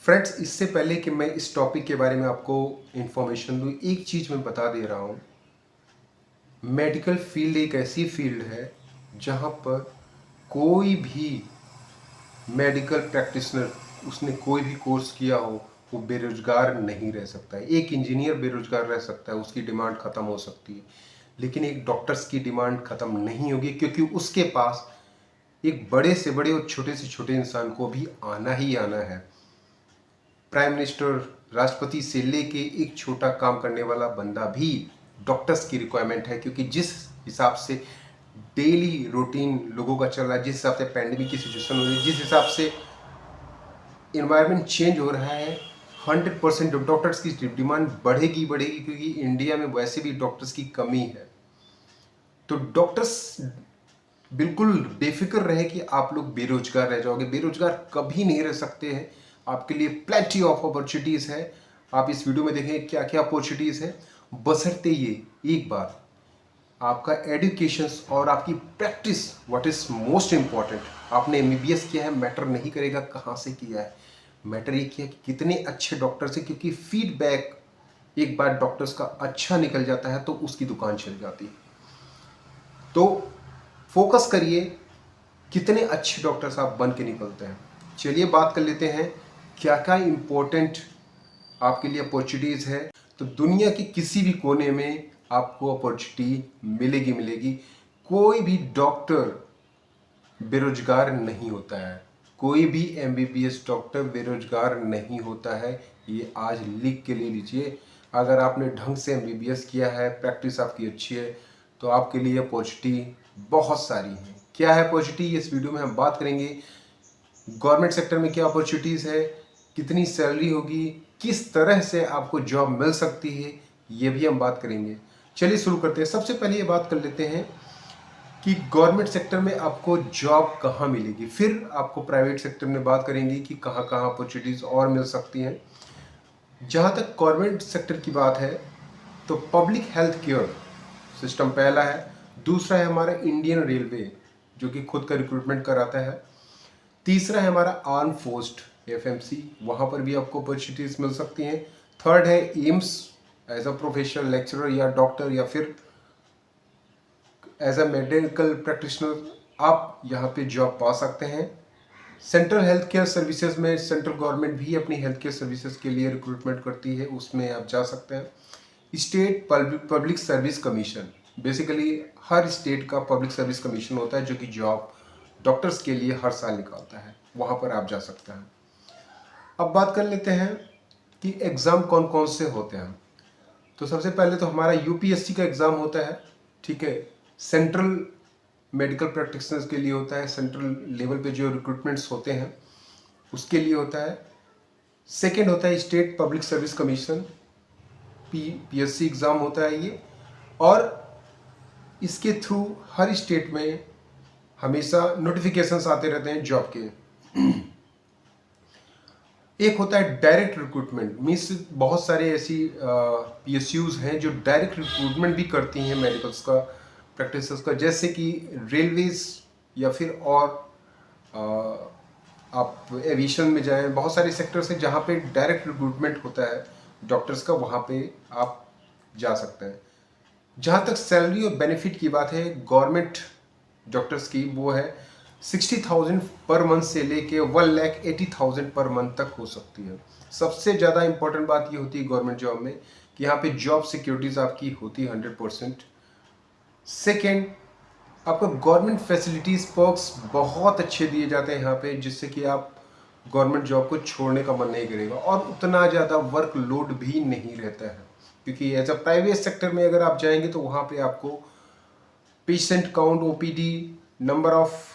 Friends, इससे पहले कि मैं इस टॉपिक के बारे में आपको इन्फॉर्मेशन दूँ, एक चीज़ मैं बता दे रहा हूँ। मेडिकल फील्ड एक ऐसी फील्ड है जहाँ पर कोई भी मेडिकल प्रैक्टिशनर, उसने कोई भी कोर्स किया हो, वो बेरोजगार नहीं रह सकता है। एक इंजीनियर बेरोजगार रह सकता है, उसकी डिमांड ख़त्म हो सकती है, लेकिन एक डॉक्टर्स की डिमांड ख़त्म नहीं होगी, क्योंकि उसके पास एक बड़े से बड़े और छोटे से छोटे इंसान को भी आना ही आना है। प्राइम मिनिस्टर, राष्ट्रपति से लेके एक छोटा काम करने वाला बंदा भी डॉक्टर्स की रिक्वायरमेंट है, क्योंकि जिस हिसाब से डेली रूटीन लोगों का चल रहा है, जिस हिसाब से पैंडेमिक की सिचुएशन हो रही है, जिस हिसाब से इन्वायरमेंट चेंज हो रहा है, 100% डॉक्टर्स की डिमांड बढ़ेगी बढ़ेगी, क्योंकि इंडिया में वैसे भी डॉक्टर्स की कमी है। तो डॉक्टर्स बिल्कुल बेफिक्र रहे कि आप लोग बेरोजगार रह जाओगे। बेरोजगार कभी नहीं रह सकते हैं। आपके लिए प्लेंटी ऑफ अपॉर्चुनिटीज़ है। आप इस वीडियो में देखें क्या क्या अपॉर्चुनिटीज़ है, बशर्ते ये एक बार आपका एजुकेशन और आपकी practice, what is most important. आपने एमबीबीएस किया है, मैटर नहीं करेगा कहाँ से किया है, मैटर ये किया कि कितने अच्छे डॉक्टर से, क्योंकि फीडबैक एक बार डॉक्टर्स का अच्छा निकल जाता है तो उसकी दुकान चल जाती है। तो फोकस करिए कितने अच्छे डॉक्टर्स आप बन के निकलते हैं। चलिए बात कर लेते हैं क्या क्या इम्पोर्टेंट आपके लिए अपॉर्चुनिटीज़ है। तो दुनिया के किसी भी कोने में आपको अपॉर्चुनिटी मिलेगी मिलेगी। कोई भी डॉक्टर बेरोजगार नहीं होता है, कोई भी एमबीबीएस डॉक्टर बेरोजगार नहीं होता है। ये आज लिख के ले लीजिए। अगर आपने ढंग से एमबीबीएस किया है, प्रैक्टिस आपकी अच्छी है, तो आपके लिए अपॉर्चुनिटी बहुत सारी है। क्या है अपॉर्चुनिटी, इस वीडियो में हम बात करेंगे। गवर्नमेंट सेक्टर में क्या अपॉर्चुनिटीज़ है, कितनी सैलरी होगी, किस तरह से आपको जॉब मिल सकती है, ये भी हम बात करेंगे। चलिए शुरू करते हैं। सबसे पहले ये बात कर लेते हैं कि गवर्नमेंट सेक्टर में आपको जॉब कहाँ मिलेगी, फिर आपको प्राइवेट सेक्टर में बात करेंगे कि कहाँ कहाँ अपॉर्चुनिटीज़ और मिल सकती हैं। जहाँ तक गवर्नमेंट सेक्टर की बात है, तो पब्लिक हेल्थ केयर सिस्टम पहला है। दूसरा है हमारा इंडियन रेलवे, जो कि खुद का रिक्रूटमेंट कराता है। तीसरा है हमारा आर्म फोर्स्ड एफएमसी, वहाँ पर भी आपको अपॉर्चुनिटीज़ मिल सकती हैं। थर्ड है aims, as a professional lecturer या डॉक्टर, या फिर एज अ मेडिकल प्रैक्टिशनर आप यहाँ पे जॉब पा सकते हैं। सेंट्रल हेल्थ केयर सर्विसेज में सेंट्रल गवर्नमेंट भी अपनी हेल्थ केयर सर्विसेज के लिए रिक्रूटमेंट करती है, उसमें आप जा सकते हैं। State public service commission, basically हर स्टेट का पब्लिक सर्विस कमीशन होता है, जो कि जॉब डॉक्टर्स के लिए हर साल निकालता है, वहाँ पर आप जा सकते हैं। अब बात कर लेते हैं कि एग्ज़ाम कौन कौन से होते हैं। तो सबसे पहले तो हमारा यूपीएससी का एग्ज़ाम होता है, ठीक है। सेंट्रल मेडिकल प्रैक्टिशनर्स के लिए होता है, सेंट्रल लेवल पे जो रिक्रूटमेंट्स होते हैं उसके लिए होता है। सेकंड होता है state public service commission, PSC exam होता है ये, और इसके थ्रू हर स्टेट में हमेशा नोटिफिकेशंस आते रहते हैं जॉब के। एक होता है डायरेक्ट रिक्रूटमेंट, मीन्स बहुत सारे ऐसी पीएसयूज़ हैं जो डायरेक्ट रिक्रूटमेंट भी करती हैं मेडिकल्स का, प्रैक्टिसेस का, जैसे कि रेलवेज, या फिर और आप एविएशन में जाएं। बहुत सारे सेक्टर्स हैं जहाँ पे डायरेक्ट रिक्रूटमेंट होता है डॉक्टर्स का, वहाँ पे आप जा सकते हैं। जहाँ तक सैलरी और बेनिफिट की बात है गवर्नमेंट डॉक्टर्स की, वो है 60,000 पर मंथ से लेके 1,80,000 पर मंथ तक हो सकती है। सबसे ज़्यादा इंपॉर्टेंट बात ये होती है गवर्नमेंट जॉब में कि यहाँ पे जॉब सिक्योरिटीज़ आपकी होती है 100%। सेकेंड, आपको गवर्नमेंट फैसिलिटीज़ पर्क्स बहुत अच्छे दिए जाते हैं यहाँ पे, जिससे कि आप गवर्नमेंट जॉब को छोड़ने का मन नहीं करेगा, और उतना ज़्यादा वर्क लोड भी नहीं रहता है, क्योंकि एज अ प्राइवेट सेक्टर में अगर आप जाएंगे तो वहाँ पे आपको patient count, OPD, number of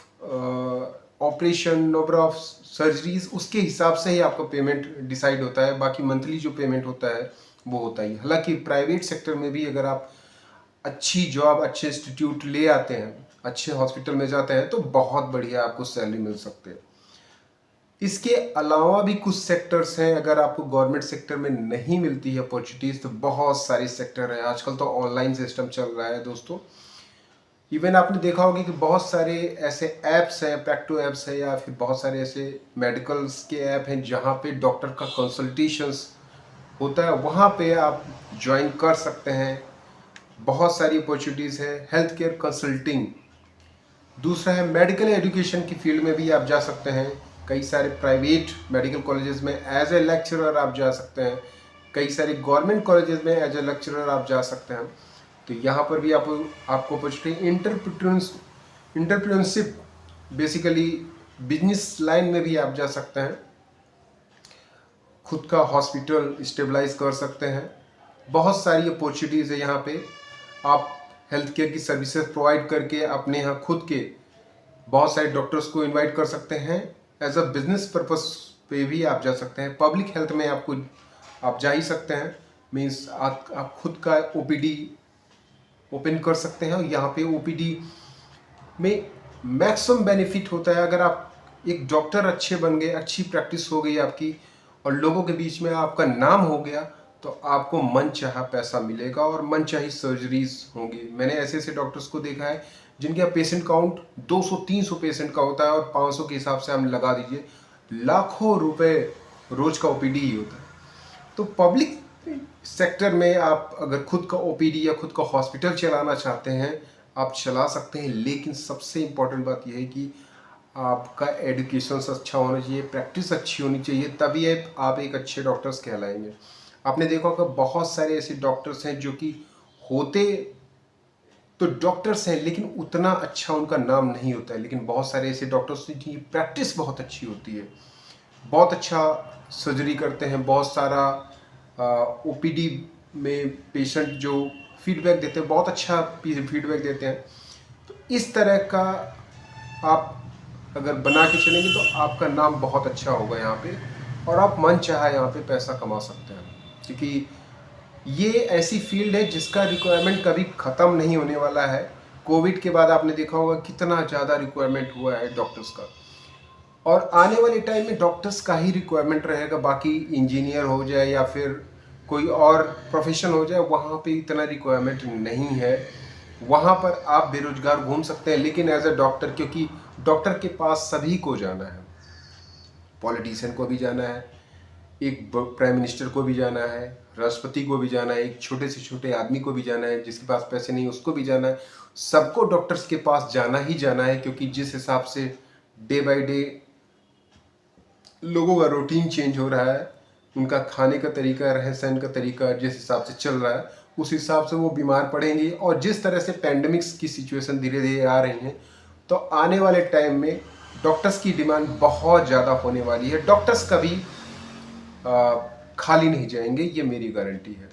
operation, number of surgeries, उसके हिसाब से ही आपका पेमेंट डिसाइड होता है। बाकी मंथली जो पेमेंट होता है वो होता ही। हालांकि प्राइवेट सेक्टर में भी अगर आप अच्छी जॉब, अच्छे इंस्टीट्यूट ले आते हैं, अच्छे हॉस्पिटल में जाते हैं, तो बहुत बढ़िया आपको सैलरी मिल सकती है। इसके अलावा भी कुछ सेक्टर्स हैं, अगर आपको गवर्नमेंट सेक्टर में नहीं मिलती है अपॉर्चुनिटीज़, तो बहुत सारे सेक्टर हैं। आजकल तो ऑनलाइन सिस्टम चल रहा है दोस्तों। इवन आपने देखा होगा कि बहुत सारे ऐसे ऐप्स हैं, प्रैक्टो ऐप्स हैं, या फिर बहुत सारे ऐसे मेडिकल्स के ऐप हैं जहाँ पे डॉक्टर का कंसल्टेशंस होता है, वहाँ पे आप ज्वाइन कर सकते हैं। बहुत सारी अपॉर्चुनिटीज़ है हेल्थ केयर कंसल्टिंग। दूसरा है मेडिकल एजुकेशन की फील्ड में भी आप जा सकते हैं। कई सारे प्राइवेट मेडिकल कॉलेजेस में एज ए लेक्चरर आप जा सकते हैं, कई सारे गवर्नमेंट कॉलेजेस में एज ए लेक्चरर आप जा सकते हैं। तो यहाँ पर भी आपको opportunity entrepreneurship, basically business line में भी आप जा सकते हैं। खुद का हॉस्पिटल स्टेबलाइज कर सकते हैं। बहुत सारी अपॉर्चुनिटीज़ है यहाँ पे। आप हेल्थ केयर की सर्विसेज प्रोवाइड करके अपने यहाँ खुद के बहुत सारे डॉक्टर्स को इनवाइट कर सकते हैं। एज अ बिजनेस पर्पस पे भी आप जा सकते हैं। पब्लिक हेल्थ में आप जा ही सकते हैं। मीन्स आप खुद का ओपीडी ओपन कर सकते हैं। और यहाँ पे ओपीडी में मैक्सिमम बेनिफिट होता है। अगर आप एक डॉक्टर अच्छे बन गए, अच्छी प्रैक्टिस हो गई आपकी और लोगों के बीच में आपका नाम हो गया, तो आपको मनचाहा पैसा मिलेगा और मनचाही सर्जरीज होंगी। मैंने ऐसे ऐसे डॉक्टर्स को देखा है जिनका पेशेंट काउंट 200-300 पेशेंट का होता है और 500 के हिसाब से हम लगा दीजिए लाखों रुपए रोज का ओपीडी ही होता है। तो पब्लिक सेक्टर में आप अगर खुद का ओपीडी या खुद का हॉस्पिटल चलाना चाहते हैं, आप चला सकते हैं। लेकिन सबसे इम्पोर्टेंट बात यह है कि आपका एजुकेशन अच्छा होना चाहिए, प्रैक्टिस अच्छी होनी चाहिए, तभी आप एक अच्छे डॉक्टर्स कहलाएंगे। आपने देखा होगा बहुत सारे ऐसे डॉक्टर्स हैं जो कि होते तो डॉक्टर्स हैं लेकिन उतना अच्छा उनका नाम नहीं होता है। लेकिन बहुत सारे ऐसे डॉक्टर्स हैं जिनकी प्रैक्टिस बहुत अच्छी होती है, बहुत अच्छा सर्जरी करते हैं, बहुत सारा ओपीडी में पेशेंट जो फीडबैक देते हैं, बहुत अच्छा फीडबैक देते हैं। तो इस तरह का आप अगर बना के चलेंगे तो आपका नाम बहुत अच्छा होगा यहाँ पे, और आप मन चाहा यहाँ पे पैसा कमा सकते हैं। क्योंकि ये ऐसी फील्ड है जिसका रिक्वायरमेंट कभी ख़त्म नहीं होने वाला है। कोविड के बाद आपने देखा होगा कितना ज़्यादा रिक्वायरमेंट हुआ है डॉक्टर्स का, और आने वाले टाइम में डॉक्टर्स का ही रिक्वायरमेंट रहेगा। बाकी इंजीनियर हो जाए या फिर कोई और प्रोफेशन हो जाए, वहाँ पे इतना रिक्वायरमेंट नहीं है। वहाँ पर आप बेरोजगार घूम सकते हैं। लेकिन एज अ डॉक्टर, क्योंकि डॉक्टर के पास सभी को जाना है, पॉलिटिशियन को भी जाना है, एक प्राइम मिनिस्टर को भी जाना है, राष्ट्रपति को भी जाना है, एक छोटे से छोटे आदमी को भी जाना है, जिसके पास पैसे नहीं उसको भी जाना है। सबको डॉक्टर्स के पास जाना ही जाना है। क्योंकि जिस हिसाब से डे बाय डे लोगों का रूटीन चेंज हो रहा है, उनका खाने का तरीका, रहन सहन का तरीका जिस हिसाब से चल रहा है, उस हिसाब से वो बीमार पड़ेंगे। और जिस तरह से पैंडमिक्स की सिचुएशन धीरे धीरे आ रही है, तो आने वाले टाइम में डॉक्टर्स की डिमांड बहुत ज़्यादा होने वाली है। डॉक्टर्स कभी खाली नहीं जाएंगे, ये मेरी गारंटी है।